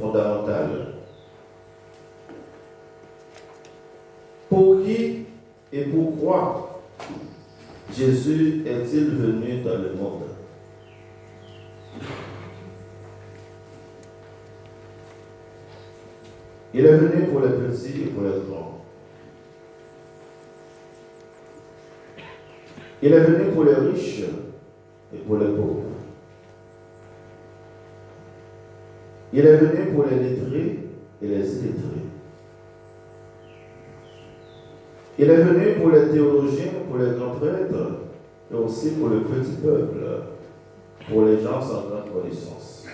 fondamentale. Pour qui et pourquoi Jésus est-il venu dans le monde? Il est venu pour les petits et pour les grands. Il est venu pour les riches et pour les pauvres. Il est venu pour les lettrés et les illettrés. Il est venu pour les théologiens, pour les grands prêtres, et aussi pour le petit peuple, pour les gens sans grande connaissance.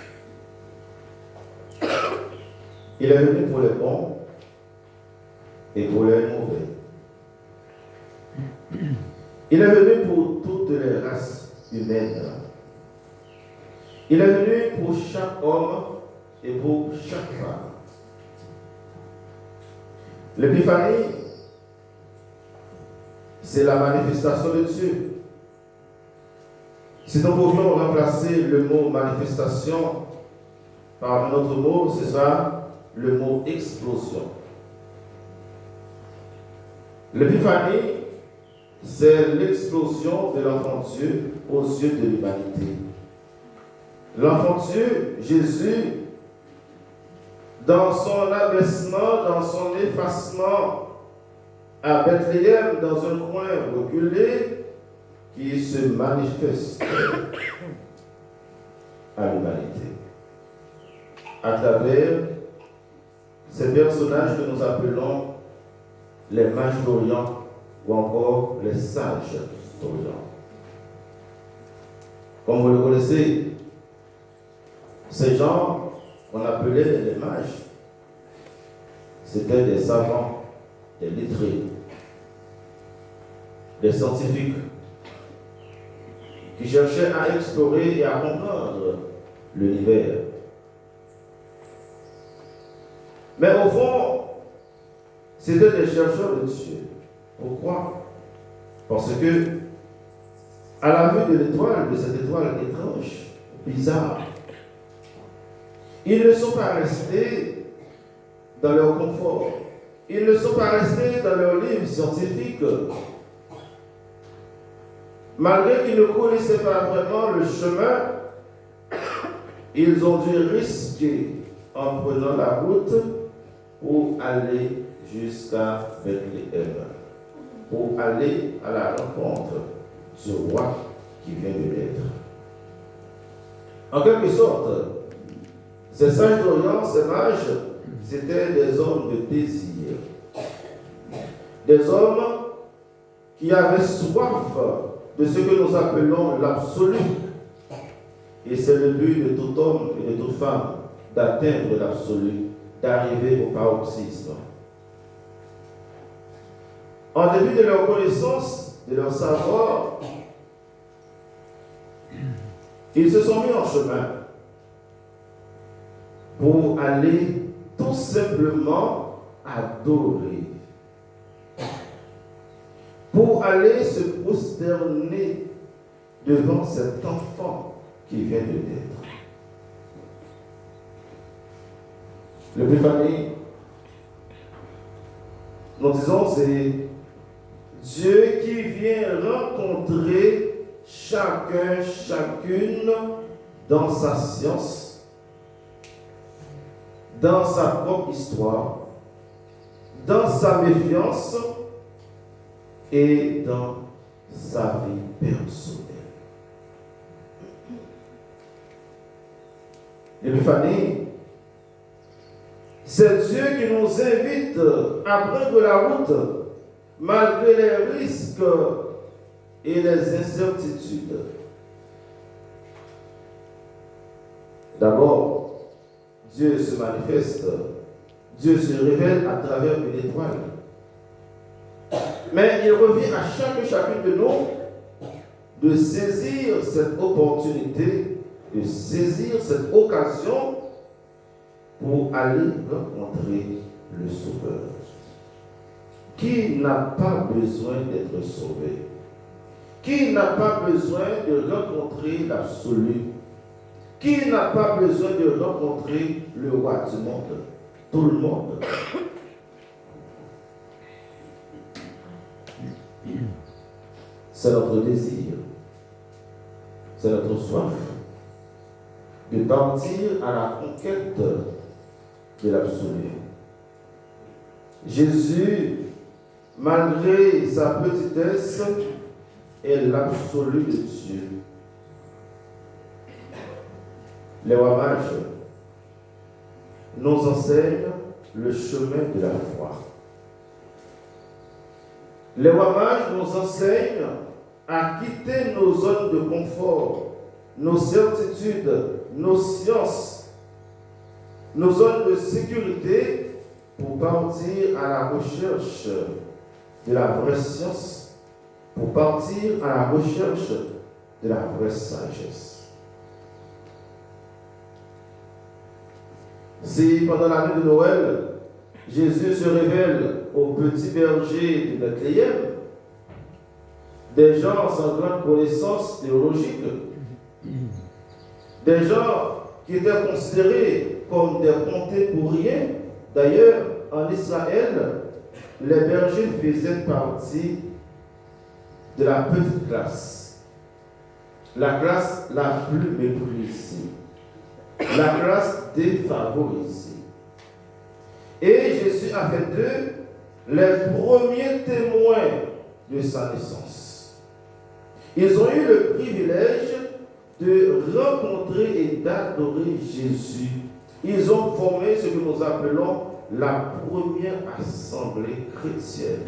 Il est venu pour les bons et pour les mauvais. Il est venu pour toutes les races humaines. Il est venu pour chaque homme et pour chaque femme. L'épiphanie, c'est la manifestation de Dieu. Si nous pouvions remplacer le mot manifestation par un autre mot, ce sera le mot explosion. L'épiphanie, c'est l'explosion de l'enfant Dieu aux yeux de l'humanité. L'enfant Dieu, Jésus, dans son abaissement, dans son effacement à Bethléem, dans un coin reculé, qui se manifeste à l'humanité à travers ces personnages que nous appelons les mages d'Orient ou encore les sages d'Orient. Comme vous le connaissez, ces gens qu'on appelait les mages, c'était des savants, des lettrés, des scientifiques qui cherchaient à explorer et à comprendre l'univers. Mais au fond, c'était des chercheurs de Dieu. Pourquoi? Parce que, à la vue de l'étoile, de cette étoile étrange, bizarre, ils ne sont pas restés dans leur confort. Ils ne sont pas restés dans leurs livres scientifiques. Malgré qu'ils ne connaissaient pas vraiment le chemin, ils ont dû risquer en prenant la route pour aller jusqu'à Bethléem, pour aller à la rencontre du roi qui vient de naître. En quelque sorte, ces sages d'Orient, ces mages, c'étaient des hommes de désir, des hommes qui avaient soif de ce que nous appelons l'absolu. Et c'est le but de tout homme et de toute femme d'atteindre l'absolu, d'arriver au paroxysme. En dépit de leur connaissance, de leur savoir, ils se sont mis en chemin pour aller tout simplement adorer, pour aller se prosterner devant cet enfant qui vient de naître. L'épiphanie, nous disons, c'est Dieu qui vient rencontrer chacun, chacune dans sa science, dans sa propre histoire, dans sa méfiance et dans sa vie personnelle. L'épiphanie, c'est Dieu qui nous invite à prendre la route malgré les risques et les incertitudes. D'abord, Dieu se manifeste, Dieu se révèle à travers une étoile. Mais il revient à chacune de nous de saisir cette opportunité, de saisir cette occasion pour aller rencontrer le Sauveur. Qui n'a pas besoin d'être sauvé? Qui n'a pas besoin de rencontrer l'absolu? Qui n'a pas besoin de rencontrer le roi du monde? Tout le monde. C'est notre désir, c'est notre soif de partir à la conquête de l'absolu. Jésus, malgré sa petitesse, est l'absolu de Dieu. Les rois mages nous enseignent le chemin de la foi. Les rois mages nous enseignent à quitter nos zones de confort, nos certitudes, nos sciences, nos zones de sécurité pour partir à la recherche de la vraie science, pour partir à la recherche de la vraie sagesse. Si pendant la nuit de Noël, Jésus se révèle au petit berger de Bethléem, des gens sans grande connaissance théologique, des gens qui étaient considérés comme des pontés pour rien. D'ailleurs, en Israël, les bergers faisaient partie de la petite classe, la classe la plus méprisée, la classe défavorisée. Et Jésus a fait d'eux les premiers témoins de sa naissance. Ils ont eu le privilège de rencontrer et d'adorer Jésus. Ils ont formé ce que nous appelons la première assemblée chrétienne.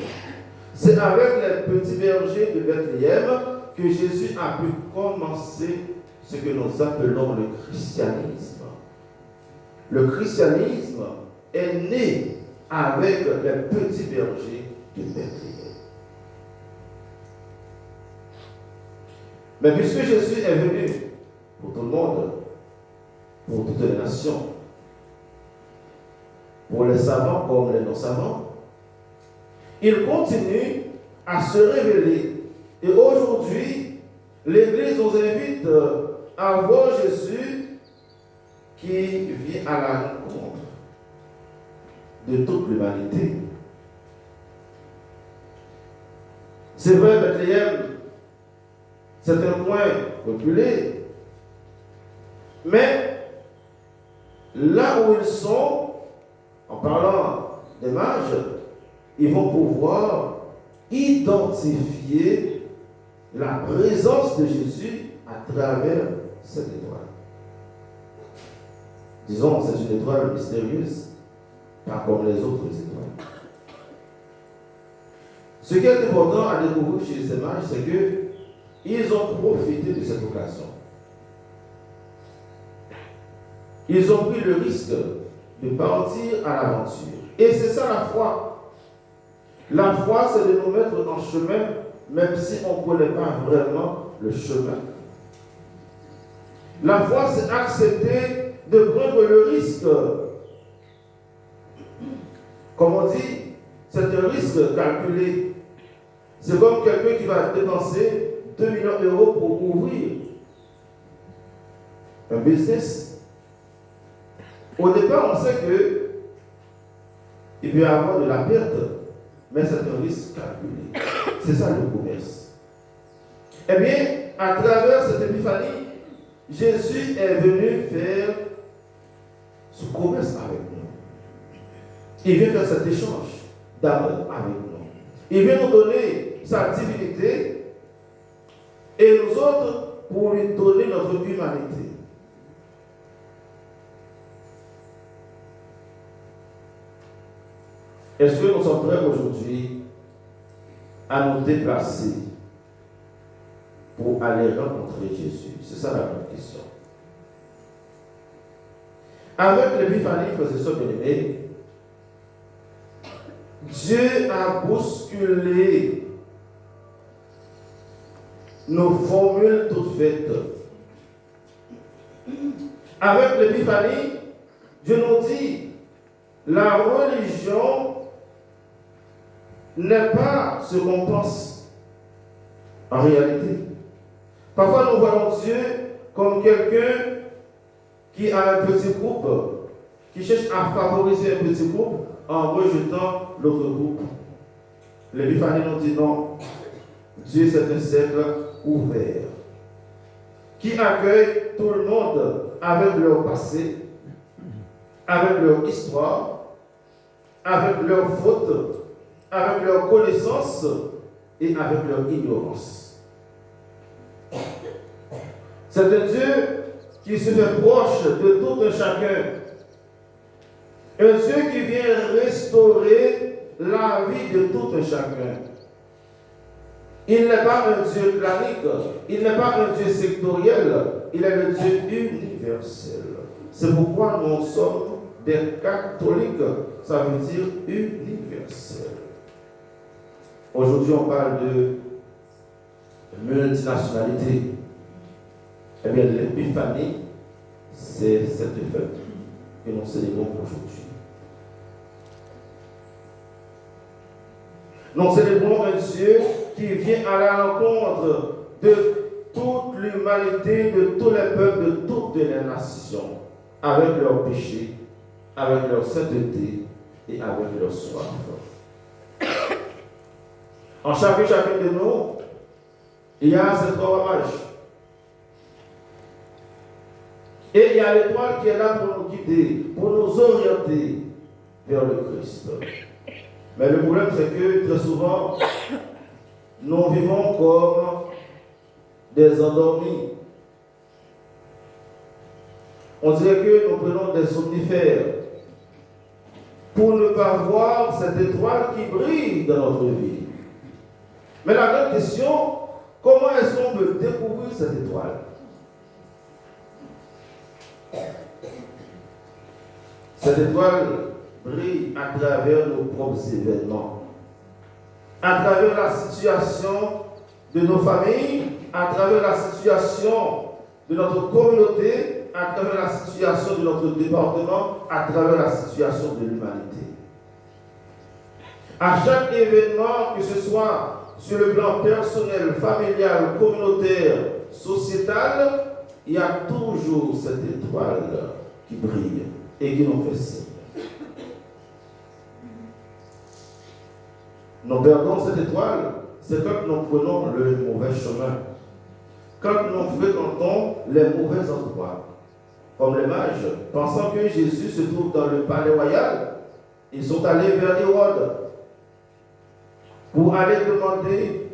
C'est avec les petits bergers de Bethléem que Jésus a pu commencer ce que nous appelons le christianisme. Le christianisme est né avec les petits bergers de Bethléem. Mais puisque Jésus est venu pour tout le monde, pour toutes les nations, pour les savants comme les non-savants, il continue à se révéler. Et aujourd'hui, l'Église nous invite à voir Jésus qui vient à la rencontre de toute l'humanité. C'est vrai, Bethléem, c'est un coin reculé, mais là où ils sont, en parlant des mages, ils vont pouvoir identifier la présence de Jésus à travers cette étoile. Disons, c'est une étoile mystérieuse, pas comme les autres étoiles. Ce qui est important à découvrir chez ces mages, c'est qu'ils ont profité de cette occasion. Ils ont pris le risque de partir à l'aventure. Et c'est ça la foi. La foi, c'est de nous mettre en chemin, même si on ne connaît pas vraiment le chemin. La foi, c'est accepter de prendre le risque. Comme on dit, c'est un risque calculé. C'est comme quelqu'un qui va dépenser 2 millions d'euros pour ouvrir un business. Au départ, on sait qu'il peut y avoir de la perte, mais c'est un risque calculé. C'est ça le commerce. Eh bien, à travers cette épiphanie, Jésus est venu faire ce commerce avec nous. Il vient faire cet échange d'amour avec nous. Il vient nous donner sa divinité et nous autres pour lui donner notre humanité. Est-ce que nous sommes prêts aujourd'hui à nous déplacer pour aller rencontrer Jésus? C'est ça la grande question. Avec l'épiphanie, frères et sœurs bien-aimés, Dieu a bousculé nos formules toutes faites. Avec l'épiphanie, Dieu nous dit, la religion n'est pas ce qu'on pense en réalité. Parfois, nous voyons Dieu comme quelqu'un qui a un petit groupe, qui cherche à favoriser un petit groupe en rejetant l'autre groupe. L'Épiphanie nous dit non. Dieu, c'est un cercle ouvert qui accueille tout le monde avec leur passé, avec leur histoire, avec leurs fautes, avec leurs connaissances et avec leur ignorance. C'est un Dieu qui se fait proche de tout un chacun. Un Dieu qui vient restaurer la vie de tout un chacun. Il n'est pas un Dieu clanique, il n'est pas un Dieu sectoriel, il est le Dieu universel. C'est pourquoi nous sommes des catholiques, ça veut dire universel. Aujourd'hui, on parle de multinationalité. Eh bien, l'Épiphanie, c'est cette fête que nous célébrons aujourd'hui. Nous célébrons un Dieu qui vient à la rencontre de toute l'humanité, de tous les peuples, de toutes les nations, avec leurs péchés, avec leur sainteté et avec leur soif. En chacun de nous, il y a ces trois mages. Et il y a l'étoile qui est là pour nous guider, pour nous orienter vers le Christ. Mais le problème, c'est que très souvent, nous vivons comme des endormis. On dirait que nous prenons des somnifères pour ne pas voir cette étoile qui brille dans notre vie. Mais la grande question, comment est-ce qu'on peut découvrir cette étoile? Cette étoile brille à travers nos propres événements, à travers la situation de nos familles, à travers la situation de notre communauté, à travers la situation de notre département, à travers la situation de l'humanité. À chaque événement, que ce soit sur le plan personnel, familial, communautaire, sociétal, il y a toujours cette étoile qui brille et qui nous fait signe. Nous perdons cette étoile, c'est quand nous prenons le mauvais chemin, quand nous fréquentons les mauvais endroits, comme les mages, pensant que Jésus se trouve dans le palais royal, ils sont allés vers Hérode pour aller demander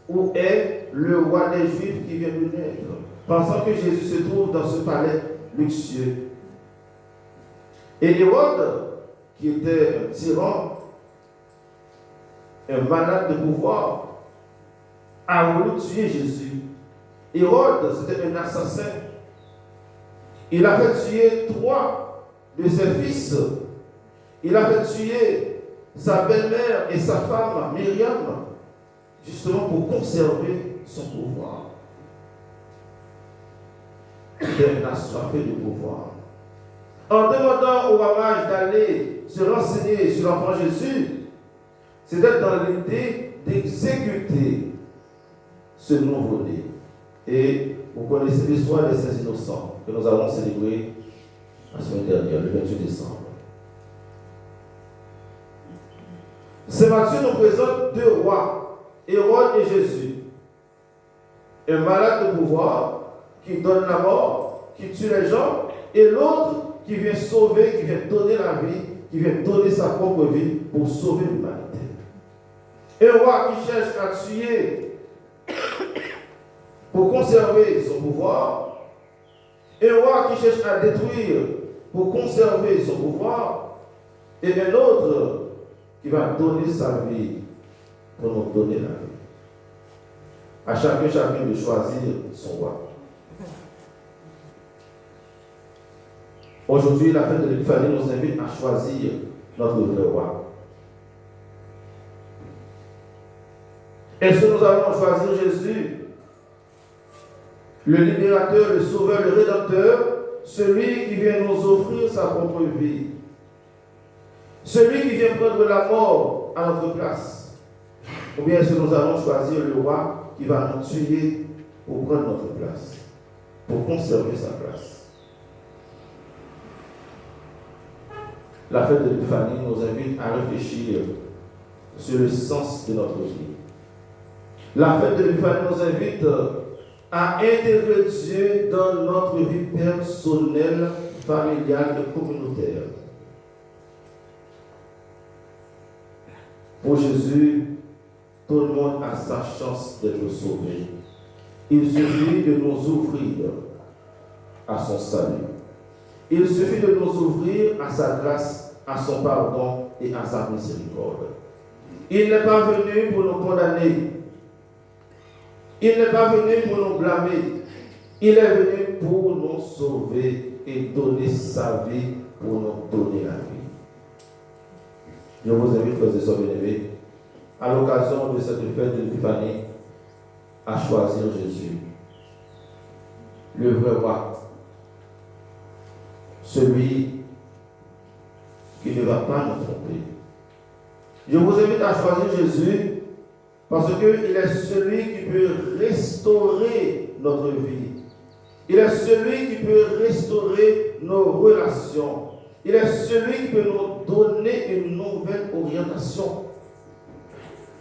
où est le roi des Juifs qui vient de naître, pensant que Jésus se trouve dans ce palais luxueux. Et Hérode, qui était un tyran, un malade de pouvoir, a voulu tuer Jésus. Hérode, c'était un assassin. Il a fait tuer 3 de ses fils. Il a fait tuer sa belle-mère et sa femme, Myriam, justement pour conserver son pouvoir. Il était assoiffé de pouvoir. En demandant au roi mage d'aller se renseigner sur l'enfant Jésus, c'était dans l'idée d'exécuter ce nouveau-né. Et vous connaissez l'histoire des Saints Innocents que nous avons célébré la semaine dernière, le 28 décembre. Saint Matthieu nous présente 2 rois, Hérode et Jésus. Un malade de pouvoir qui donne la mort, qui tue les gens, et l'autre qui vient sauver, qui vient donner la vie, qui vient donner sa propre vie pour sauver l'humanité. Un roi qui cherche à tuer pour conserver son pouvoir, un roi qui cherche à détruire pour conserver son pouvoir, et un autre qui va donner sa vie pour nous donner la vie. À chacun de choisir son roi. Aujourd'hui, la fête de l'Épiphanie nous invite à choisir notre vrai roi. Est-ce que nous allons choisir Jésus, le libérateur, le sauveur, le rédempteur, celui qui vient nous offrir sa propre vie, celui qui vient prendre la mort à notre place? Ou bien est-ce que nous allons choisir le roi qui va nous tuer pour prendre notre place, pour conserver sa place? La fête de l'Épiphanie nous invite à réfléchir sur le sens de notre vie. La fête de l'Épiphanie nous invite à intégrer Dieu dans notre vie personnelle, familiale et communautaire. Pour Jésus, tout le monde a sa chance d'être sauvé. Il suffit de nous ouvrir à son salut. Il suffit de nous ouvrir à sa grâce, à son pardon et à sa miséricorde. Il n'est pas venu pour nous condamner. Il n'est pas venu pour nous blâmer. Il est venu pour nous sauver et donner sa vie pour nous donner la vie. Je vous invite, frères et sœurs bien-aimés, à l'occasion de cette fête de l'Épiphanie, à choisir Jésus, le vrai roi, celui qui ne va pas nous tromper. Je vous invite à choisir Jésus parce qu'il est celui qui peut restaurer notre vie. Il est celui qui peut restaurer nos relations. Il est celui qui peut nous donner une nouvelle orientation.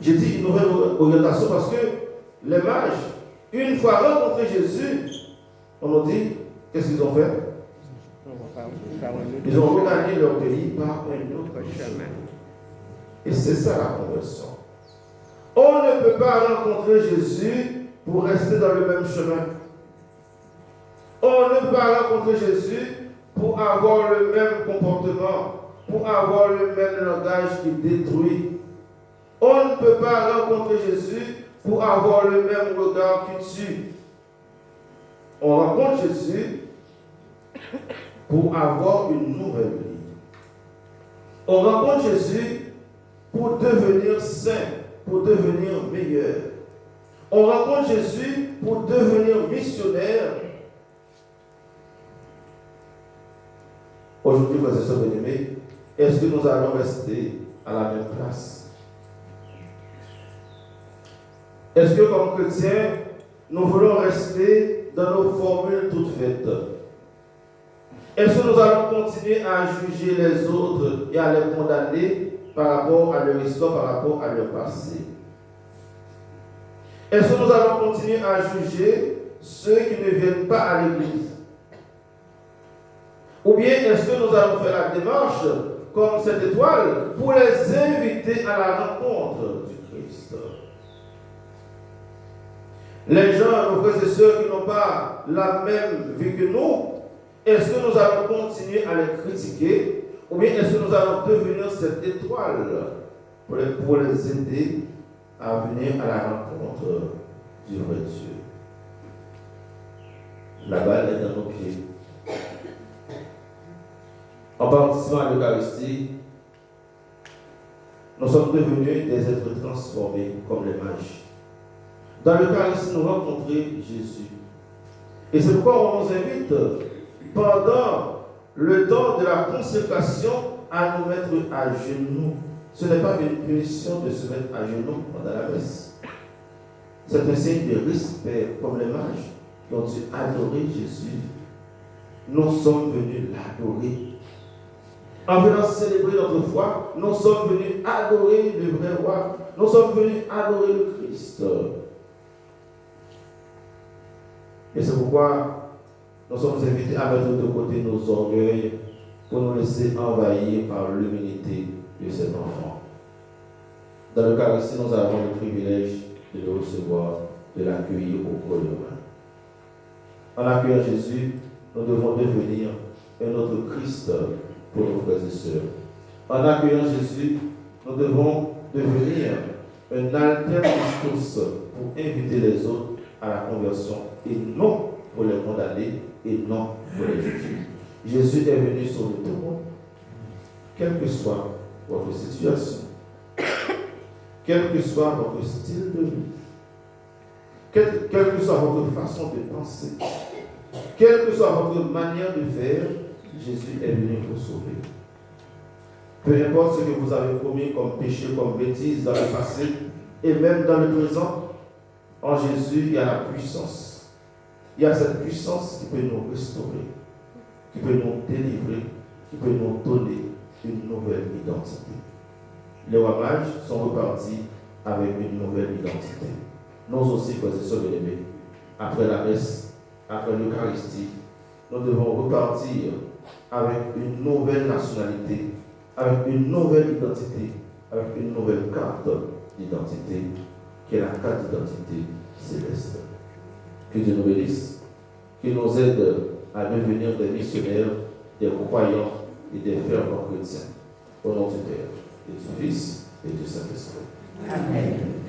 J'ai dit une nouvelle orientation parce que les mages, une fois rencontré Jésus, on nous dit, qu'est-ce qu'ils ont fait? Ils ont regagné leur pays par un autre chemin. Et c'est ça la conversion. On ne peut pas rencontrer Jésus pour rester dans le même chemin. On ne peut pas rencontrer Jésus pour avoir le même comportement, pour avoir le même langage qui détruit. On ne peut pas rencontrer Jésus pour avoir le même regard qui tue. On rencontre Jésus pour avoir une nouvelle vie. On rencontre Jésus pour devenir saint, pour devenir meilleur. On rencontre Jésus pour devenir missionnaire. Aujourd'hui, frères et sœurs bien-aimés, est-ce que nous allons rester à la même place? Est-ce que comme chrétiens, nous voulons rester dans nos formules toutes faites? Est-ce que nous allons continuer à juger les autres et à les condamner par rapport à leur histoire, par rapport à leur passé? Est-ce que nous allons continuer à juger ceux qui ne viennent pas à l'église? Ou bien est-ce que nous allons faire la démarche comme cette étoile pour les inviter à la rencontre du Christ? Les gens, nos frères et sœurs qui n'ont pas la même vie que nous, est-ce que nous allons continuer à les critiquer ou bien est-ce que nous allons devenir cette étoile pour les aider à venir à la rencontre du vrai Dieu? La balle est dans nos pieds. En participant à l'Eucharistie, nous sommes devenus des êtres transformés comme les mages. Dans l'Eucharistie, nous rencontrons Jésus. Et c'est pourquoi on nous invite, pendant le temps de la consécration, à nous mettre à genoux. Ce n'est pas une punition de se mettre à genoux pendant la messe. C'est un signe de respect, comme les mages qui ont dû adorer Jésus. Nous sommes venus l'adorer. En venant célébrer notre foi, nous sommes venus adorer le vrai roi. Nous sommes venus adorer le Christ. Et c'est pourquoi nous sommes invités à mettre de côté nos orgueils pour nous laisser envahir par l'humilité de cet enfant. Dans l'Eucharistie, nous avons le privilège de le recevoir, de l'accueillir au creux de main. En accueillant Jésus, nous devons devenir un autre Christ pour nos frères et sœurs. En accueillant Jésus, nous devons devenir un alter Christus pour inviter les autres à la conversion et non pour les condamner et non pour les juger. Jésus est venu sauver tout le monde, quelle que soit votre situation, quel que soit votre style de vie, quelle que soit votre façon de penser, quelle que soit votre manière de faire, Jésus est venu vous sauver. Peu importe ce que vous avez commis comme péché, comme bêtise dans le passé et même dans le présent, en Jésus, il y a la puissance. Il y a cette puissance qui peut nous restaurer, qui peut nous délivrer, qui peut nous donner une nouvelle identité. Les rois mages sont repartis avec une nouvelle identité. Nous aussi, frères et sœurs bien-aimés, après la messe, après l'Eucharistie, nous devons repartir avec une nouvelle nationalité, avec une nouvelle identité, avec une nouvelle carte d'identité, qui est la carte d'identité céleste. Que Dieu nous bénisse, qu'il nous aide à devenir des missionnaires, des croyants et des fervents chrétiens. Au nom du Père, et du Fils, et du Saint-Esprit. Amen.